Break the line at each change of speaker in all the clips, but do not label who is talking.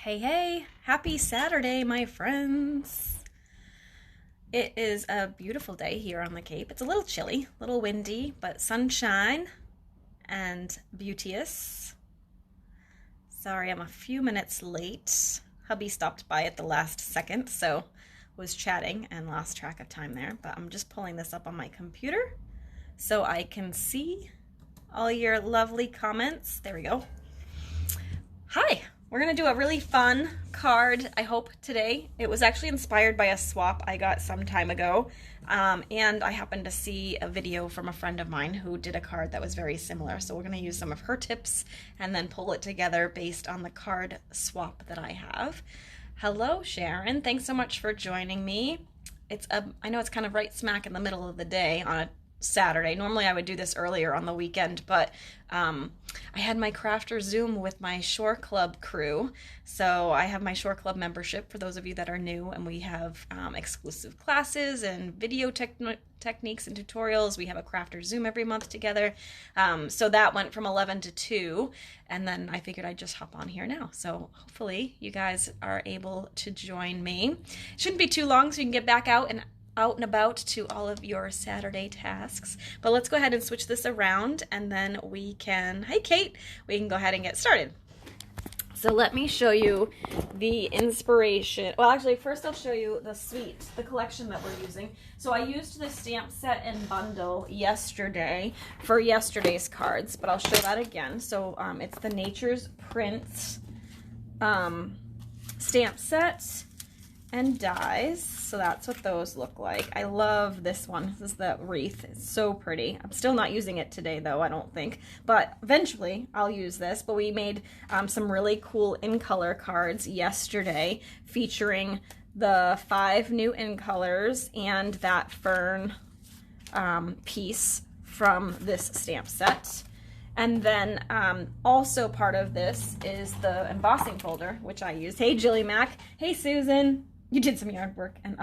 Hey, hey, happy Saturday, my friends. It is a beautiful day here on the Cape. It's a little chilly, a little windy, but sunshine and beauteous. Sorry, I'm a few minutes late. Hubby stopped by at the last second, so was chatting and lost track of time there, but I'm just pulling this up on my computer so I can see all your lovely comments. There we go. Hi. We're going to do a really fun card, I hope, today. It was actually inspired by a swap I got some time ago, and I happened to see a video from a friend of mine who did a card that was very similar. So we're going to use some of her tips and then pull it together based on the card swap that I have. Hello, Sharon. Thanks so much for joining me. I know it's kind of right smack in the middle of the day on a Saturday. Normally I would do this earlier on the weekend, but I had my crafter Zoom with my Shore Club crew. So I have my Shore Club membership for those of you that are new, and we have exclusive classes and video techniques and tutorials. We have a crafter Zoom every month together. So that went from 11 to 2, and then I figured I'd just hop on here now. So hopefully you guys are able to join me. It shouldn't be too long so you can get back out and about to all of your Saturday tasks. But let's go ahead and switch this around, and then we can, hi Kate, we can go ahead and get started. So let me show you the inspiration. Well, actually, first I'll show you the suite, the collection that we're using. So I used the stamp set and bundle yesterday for yesterday's cards, but I'll show that again. So it's the Nature's Prints stamp set and dies. So that's what those look like. I love this one. This is the wreath. It's so pretty. I'm still not using it today though, I don't think, but eventually I'll use this. But we made some really cool in color cards yesterday featuring the 5 new in colors and that fern piece from this stamp set. And then also part of this is the embossing folder, which I use. Hey, Jilly Mac. Hey, Susan. You did some yard work and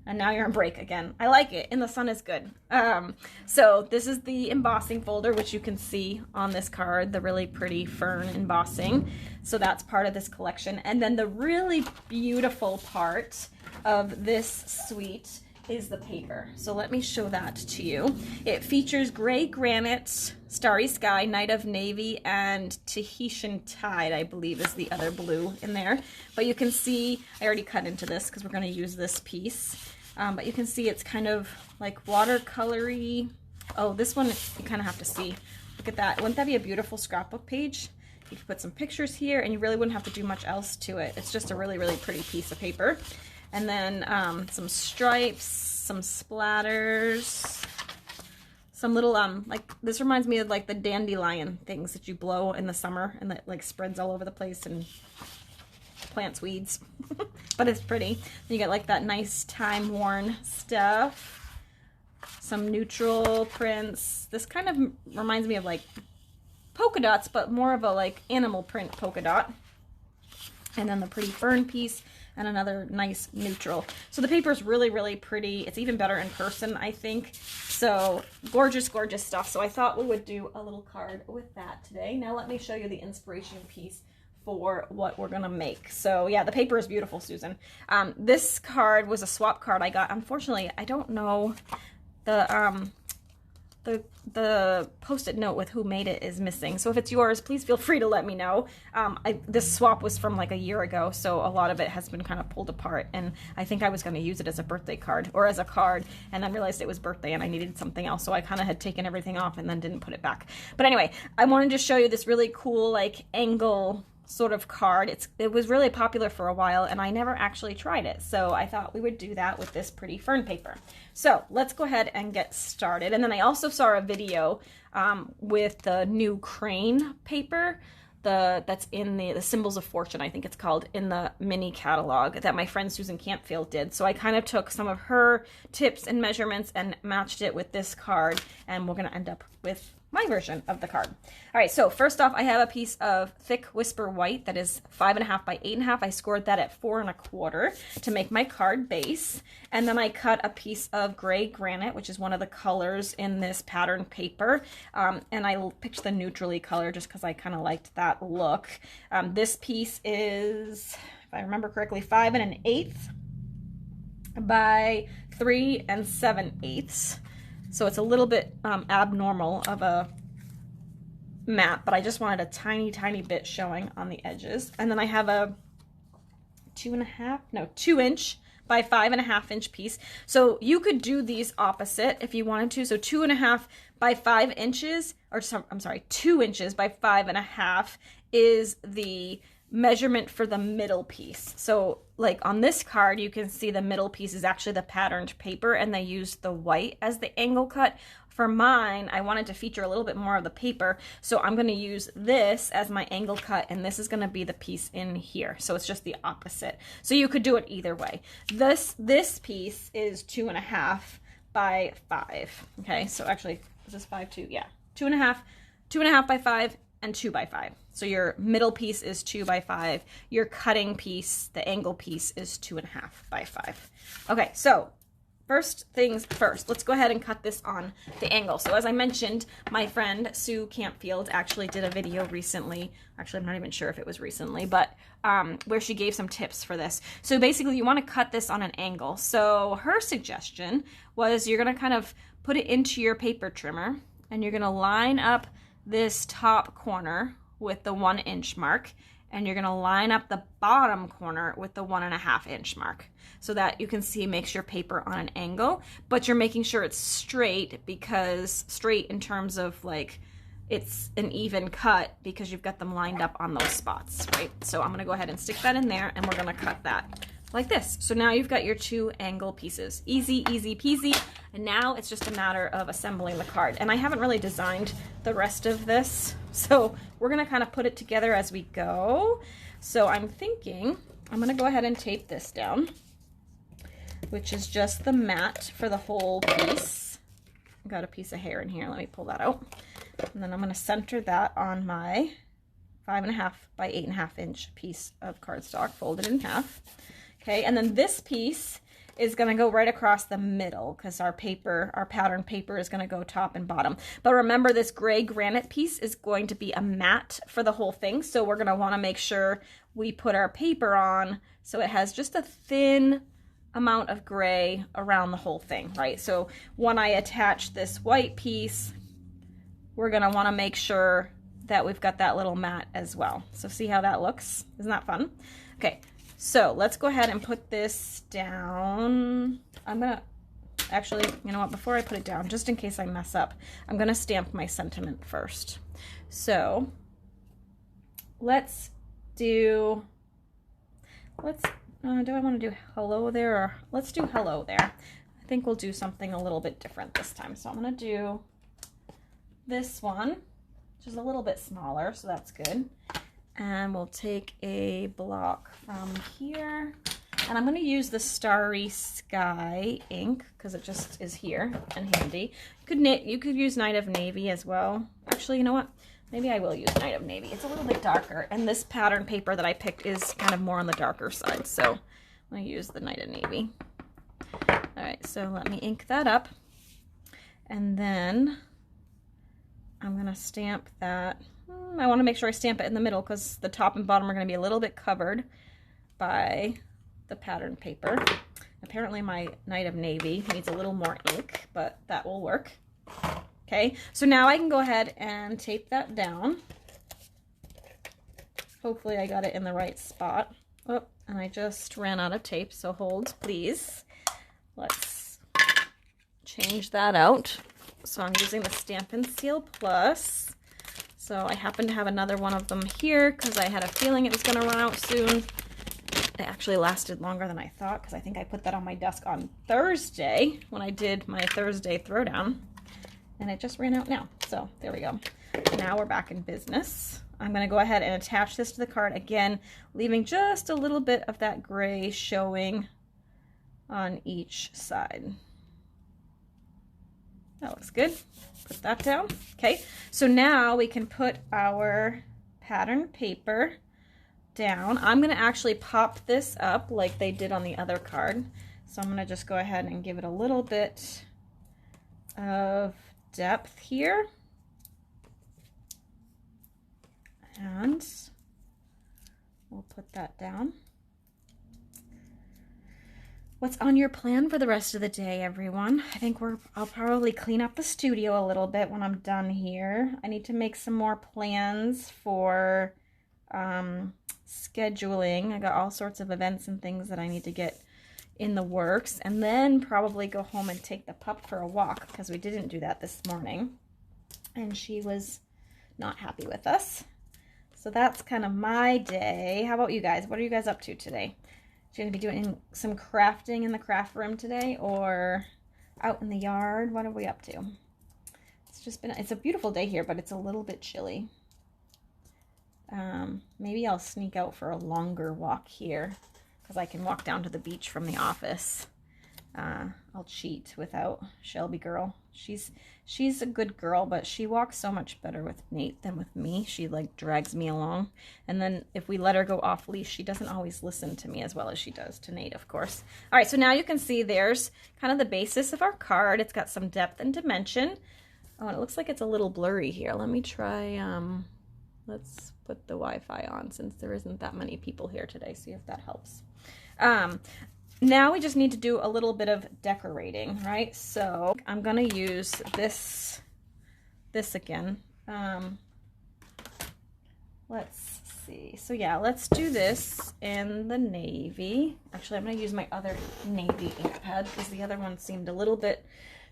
now you're on break again. I like it. In the sun is good. So this is the embossing folder, which you can see on this card, the really pretty fern embossing. So that's part of this collection. And then the really beautiful part of this suite is the paper. So let me show that to you. It features gray granite, starry sky, night of navy, and Tahitian tide, I believe is the other blue in there. But you can see, I already cut into this because we're going to use this piece. But you can see it's kind of like watercolory. Oh, this one you kind of have to see. Look at that. Wouldn't that be a beautiful scrapbook page? You could put some pictures here and you really wouldn't have to do much else to it. It's just a really, really pretty piece of paper. And then some stripes, some splatters, some little, like, this reminds me of like the dandelion things that you blow in the summer and that like spreads all over the place and plants weeds. But it's pretty. Then you get like that nice time-worn stuff, some neutral prints. This kind of reminds me of like polka dots, but more of a like animal print polka dot. And then the pretty fern piece and another nice neutral. So the paper is really, really pretty. It's even better in person, I think. So gorgeous, gorgeous stuff. So I thought we would do a little card with that today. Now let me show you the inspiration piece for what we're gonna make. So yeah, the paper is beautiful, Susan. This card was a swap card I got. Unfortunately, I don't know the post-it note with who made it is missing. So if it's yours, please feel free to let me know. This swap was from like a year ago, so a lot of it has been kind of pulled apart, and I think I was going to use it as a birthday card or as a card, and then realized it was birthday and I needed something else, so I kind of had taken everything off and then didn't put it back. But anyway, I wanted to show you this really cool like angle sort of card. It was really popular for a while and I never actually tried it, so I thought we would do that with this pretty fern paper. So let's go ahead and get started. And then I also saw a video with the new crane paper that's in the Symbols of Fortune, I think it's called, in the mini catalog that my friend Susan Campfield did. So I kind of took some of her tips and measurements and matched it with this card, and we're going to end up with my version of the card. All right, so first off, I have a piece of thick Whisper White that is 5.5 by 8.5. I scored that at 4.25 to make my card base. And then I cut a piece of gray granite, which is one of the colors in this pattern paper. And I picked the neutrally color just because I kind of liked that look. This piece is, if I remember correctly, 5 1/8 by 3 7/8. So it's a little bit abnormal of a mat, but I just wanted a tiny, tiny bit showing on the edges. And then I have a 2 inch by 5.5 inch piece. So you could do these opposite if you wanted to. So 2.5 by 5 inches, or I'm sorry, 2 inches by 5.5 is the measurement for the middle piece. So like on this card, you can see the middle piece is actually the patterned paper, and they used the white as the angle cut. For mine, I wanted to feature a little bit more of the paper, so I'm going to use this as my angle cut, and this is going to be the piece in here. So it's just the opposite. So you could do it either way. This piece is 2.5 by 5. Okay, so actually, is this 5 2? Yeah, 2.5 by 5, and 2 by 5. So your middle piece is 2 by 5. Your cutting piece, the angle piece, is 2.5 by 5. Okay, so first things first, let's go ahead and cut this on the angle. So as I mentioned, my friend Sue Campfield actually did a video recently. Actually, I'm not even sure if it was recently, but where she gave some tips for this. So basically, you want to cut this on an angle. So her suggestion was you're going to kind of put it into your paper trimmer, and you're going to line up this top corner with the 1 inch mark, and you're going to line up the bottom corner with the 1.5 inch mark, so that you can see makes your paper on an angle, but you're making sure it's straight, because straight in terms of like it's an even cut because you've got them lined up on those spots, right? So I'm going to go ahead and stick that in there, and we're going to cut that like this. So now you've got your 2 angle pieces. Easy, easy peasy. And now it's just a matter of assembling the card. And I haven't really designed the rest of this, so we're going to kind of put it together as we go. So I'm thinking I'm going to go ahead and tape this down, which is just the mat for the whole piece. I've got a piece of hair in here. Let me pull that out. And then I'm going to center that on my 5.5 by 8.5 inch piece of cardstock folded in half. Okay, and then this piece is going to go right across the middle, because our paper, our pattern paper, is going to go top and bottom. But remember, this gray granite piece is going to be a mat for the whole thing, so we're going to want to make sure we put our paper on so it has just a thin amount of gray around the whole thing, right? So when I attach this white piece, we're going to want to make sure that we've got that little mat as well. So see how that looks? Isn't that fun? Okay. So let's go ahead and put this down. I'm gonna, actually, you know what, before I put it down, just in case I mess up, I'm gonna stamp my sentiment first. So let's do, do I wanna do hello there, or let's do hello there. I think we'll do something a little bit different this time. So I'm gonna do this one, which is a little bit smaller, so that's good. And we'll take a block from here, and I'm going to use the Starry Sky ink because it just is here and handy. You could use Night of Navy as well. Actually, you know what? Maybe I will use Night of Navy. It's a little bit darker, and this pattern paper that I picked is kind of more on the darker side, so I'm going to use the Night of Navy. All right, so let me ink that up, and then I'm going to stamp that. I want to make sure I stamp it in the middle because the top and bottom are going to be a little bit covered by the pattern paper. Apparently my Night of Navy needs a little more ink, but that will work. Okay, so now I can go ahead and tape that down. Hopefully I got it in the right spot. Oh, and I just ran out of tape, so hold, please. Let's change that out. So I'm using the Stampin' Seal Plus. So I happen to have another one of them here because I had a feeling it was going to run out soon. It actually lasted longer than I thought because I think I put that on my desk on Thursday when I did my Thursday throwdown. And it just ran out now. So there we go. Now we're back in business. I'm going to go ahead and attach this to the card again, leaving just a little bit of that gray showing on each side. That looks good. Put that down. Okay, so now we can put our pattern paper down. I'm going to actually pop this up like they did on the other card. So I'm going to just go ahead and give it a little bit of depth here. And we'll put that down. What's on your plan for the rest of the day, everyone? I think I'll probably clean up the studio a little bit when I'm done here. I need to make some more plans for scheduling. I got all sorts of events and things that I need to get in the works, and then probably go home and take the pup for a walk, because we didn't do that this morning and she was not happy with us. So that's kind of my day. How about you guys? What are you guys up to today? You're going to be doing some crafting in the craft room today, or out in the yard? What are we up to? It's a beautiful day here, but it's a little bit chilly. Maybe I'll sneak out for a longer walk here, because I can walk down to the beach from the office. I'll cheat without Shelby girl. She's a good girl, but she walks so much better with Nate than with me. She like drags me along. And then if we let her go off leash, she doesn't always listen to me as well as she does to Nate, of course. All right, so now you can see there's kind of the basis of our card. It's got some depth and dimension. Oh, and it looks like it's a little blurry here. Let me try, let's put the Wi-Fi on since there isn't that many people here today. See if that helps. Now we just need to do a little bit of decorating, right? So I'm gonna use this again. Let's see. So yeah, let's do this in the navy. Actually, I'm gonna use my other navy ink pad because the other one seemed a little bit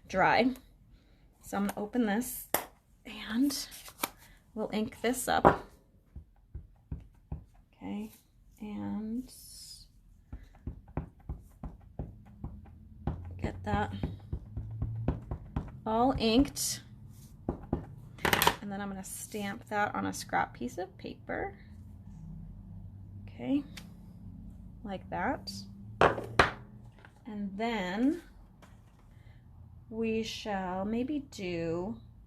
dry. So I'm gonna open this and we'll ink this up. Okay, and get that all inked, and then I'm going to stamp that on a scrap piece of paper. Okay, like that. And then we shall maybe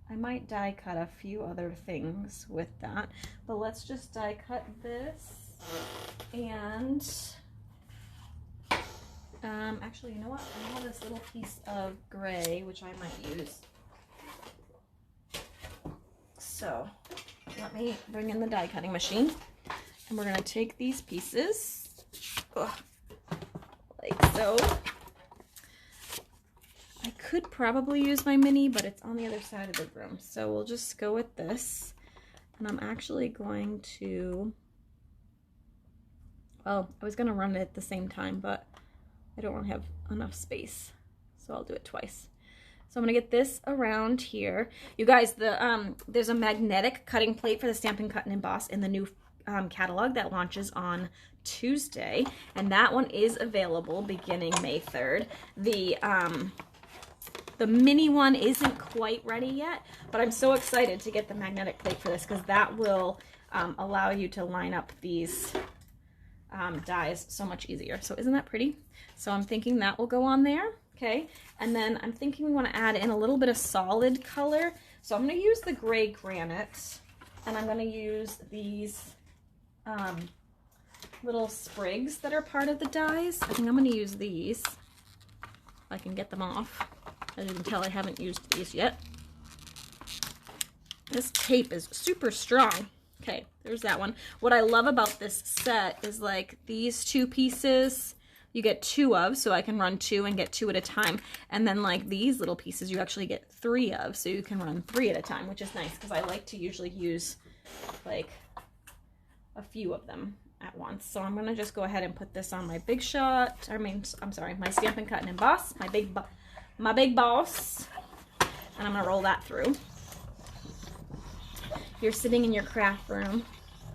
I might die cut a few other things with that, but let's just die cut this. And actually, you know what? I have this little piece of gray, which I might use. So let me bring in the die cutting machine, and we're going to take these pieces, like so. I could probably use my mini, but it's on the other side of the room. So we'll just go with this. And I'm actually going to, well, I was going to run it at the same time, but I don't really have enough space, so I'll do it twice. So I'm gonna get this around here. You guys, there's a magnetic cutting plate for the Stampin' Cut and Emboss in the new catalog that launches on Tuesday, and that one is available beginning May 3rd. The mini one isn't quite ready yet, but I'm so excited to get the magnetic plate for this because that will allow you to line up these dies so much easier. So isn't that pretty? So I'm thinking that will go on there. Okay, and then I'm thinking we want to add in a little bit of solid color. So I'm going to use the gray granite, and I'm going to use these little sprigs that are part of the dies. I think I'm going to use these if I can get them off. As you can tell, I haven't used these yet. This tape is super strong. Okay, there's that one. What I love about this set is like these two pieces you get 2 of, so I can run 2 and get 2 at a time. And then like these little pieces you actually get 3 of, so you can run 3 at a time, which is nice because I like to usually use like a few of them at once. So I'm gonna just go ahead and put this on my Big Shot. I'm sorry, my Stampin' Cut and Emboss, my big boss, and I'm gonna roll that through. You're sitting in your craft room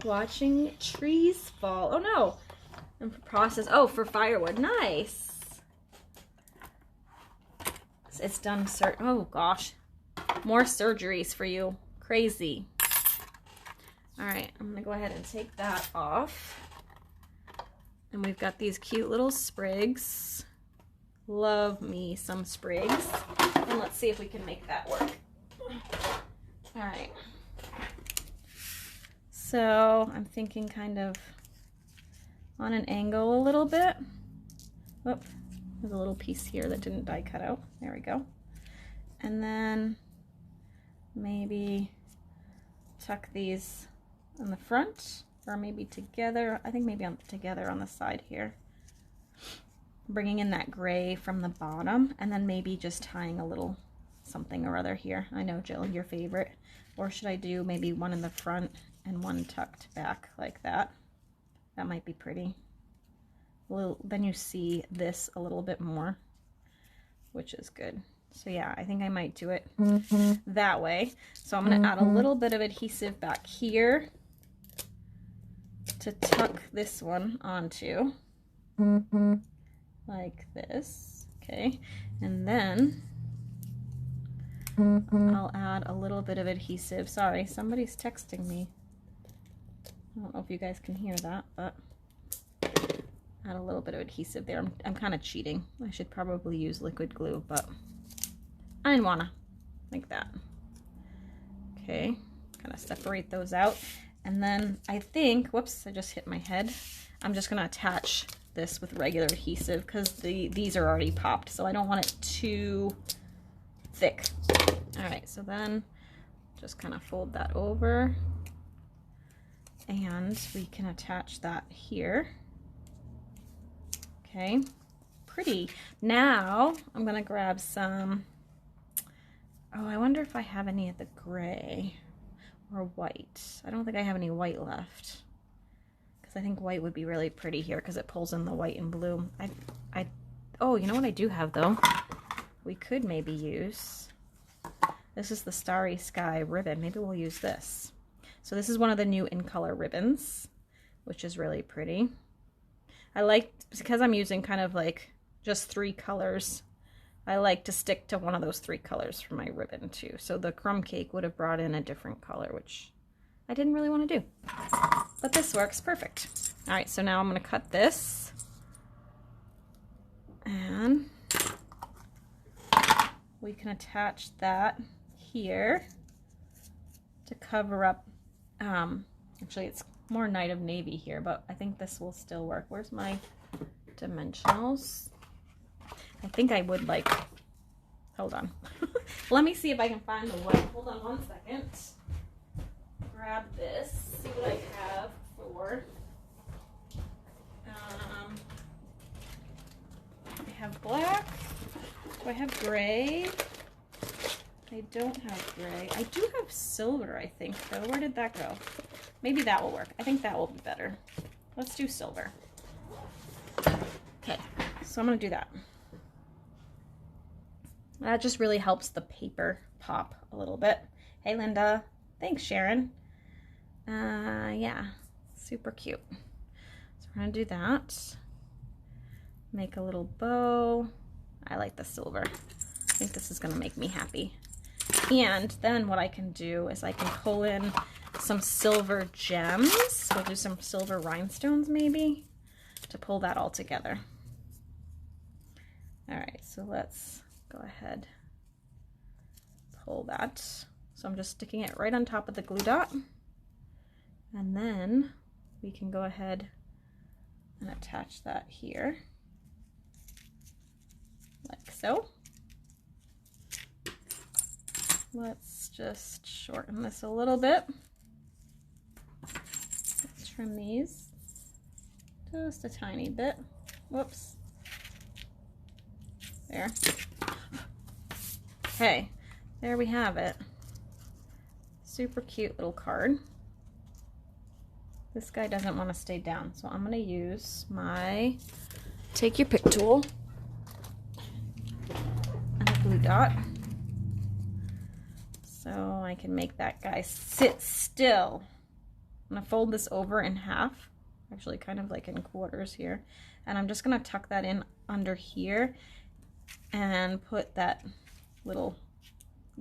watching trees fall. Oh no! And for process, oh, for firewood. Nice. It's done, oh gosh. More surgeries for you. Crazy. All right, I'm gonna go ahead and take that off. And we've got these cute little sprigs Love me some sprigs. And let's see if we can make that work. All right. So I'm thinking kind of on an angle a little bit. Whoop, there's a little piece here that didn't die cut out. There we go. And then maybe tuck these in the front, or maybe together. I think maybe together on the side here. Bringing in that gray from the bottom, and then maybe just tying a little something or other here. I know, Jill, your favorite. Or should I do maybe one in the front and one tucked back like that? That might be pretty. Well, then you see this a little bit more, which is good. So yeah, I think I might do it that way. So I'm going to add a little bit of adhesive back here to tuck this one onto, like this. Okay, and then I'll add a little bit of adhesive. Sorry, somebody's texting me. I don't know if you guys can hear that, but add a little bit of adhesive there. I'm kind of cheating. I should probably use liquid glue, but I didn't wanna, like that. Okay, kind of separate those out. And then I think, whoops, I just hit my head. I'm just gonna attach this with regular adhesive because these are already popped, so I don't want it too thick. All right, so then just kind of fold that over and we can attach that here. Okay, pretty. Now I'm gonna grab some, oh, I wonder if I have any of the gray or white. I don't think I have any white left because I think white would be really pretty here because it pulls in the white and blue. Oh, you know what I do have though? We could maybe use, this is the Starry Sky ribbon. Maybe we'll use this. So this is one of the new In Color ribbons, which is really pretty. I like, because I'm using kind of like just 3 colors, I like to stick to one of those 3 colors for my ribbon too. So the crumb cake would have brought in a different color, which I didn't really want to do. But this works perfect. All right, so now I'm going to cut this. And we can attach that here to cover up. Actually, it's more Night of Navy here, but I think this will still work. Where's my dimensionals? I think I would like, hold on. Let me see if I can find the white. Hold on one second. Grab this, see what I have for, I have black. Do I have gray? I don't have gray. I do have silver, I think, though. Where did that go? Maybe that will work. I think that will be better. Let's do silver. Okay, so I'm going to do that. That just really helps the paper pop a little bit. Hey, Linda. Thanks, Sharon. Yeah, super cute. So we're going to do that. Make a little bow. I like the silver. I think this is going to make me happy. And then what I can do is I can pull in some silver gems. We'll do some silver rhinestones maybe to pull that all together. All right, so let's go ahead, pull that. So I'm just sticking it right on top of the glue dot. And then we can go ahead and attach that here, like so. Let's just shorten this a little bit. Let's trim these just a tiny bit. Whoops. There. Okay, there we have it. Super cute little card. This guy doesn't want to stay down, so I'm going to use my Take Your Pick tool and a glue dot. So I can make that guy sit still. I'm gonna fold this over in half, actually kind of like in quarters here. And I'm just gonna tuck that in under here and put that little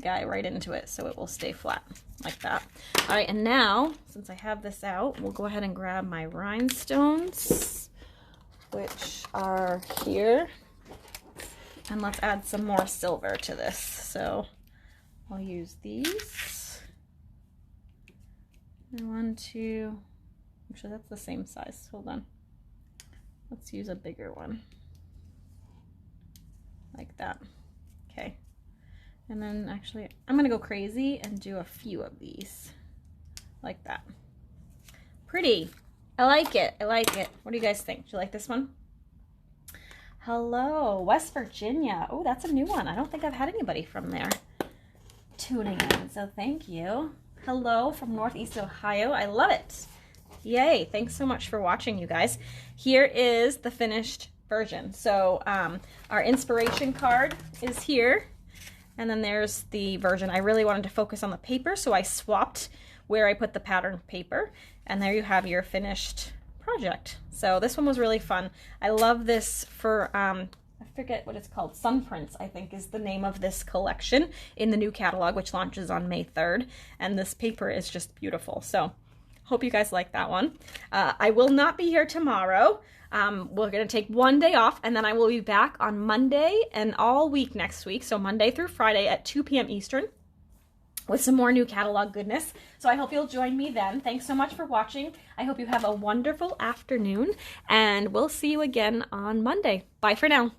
guy right into it so it will stay flat like that. All right, and now, since I have this out, we'll go ahead and grab my rhinestones, which are here. And let's add some more silver to this. So I'll use these. And 1, 2, actually that's the same size. Hold on. Let's use a bigger one. Like that. Okay. And then actually, I'm gonna go crazy and do a few of these. Like that. Pretty. I like it. I like it. What do you guys think? Do you like this one? Hello, West Virginia. Oh, that's a new one. I don't think I've had anybody from there tuning in, so thank you. Hello from Northeast Ohio. I love it. Yay. Thanks so much for watching, you guys. Here is the finished version. So our inspiration card is here, and then there's the version. I really wanted to focus on the paper, so I swapped where I put the pattern paper, and there you have your finished project. So this one was really fun. I love this for I forget what it's called. Sun Prints, I think, is the name of this collection in the new catalog, which launches on May 3rd. And this paper is just beautiful. So hope you guys like that one. I will not be here tomorrow. We're going to take one day off, and then I will be back on Monday and all week next week. So Monday through Friday at 2 p.m. Eastern. With some more new catalog goodness. So I hope you'll join me then. Thanks so much for watching. I hope you have a wonderful afternoon, and we'll see you again on Monday. Bye for now.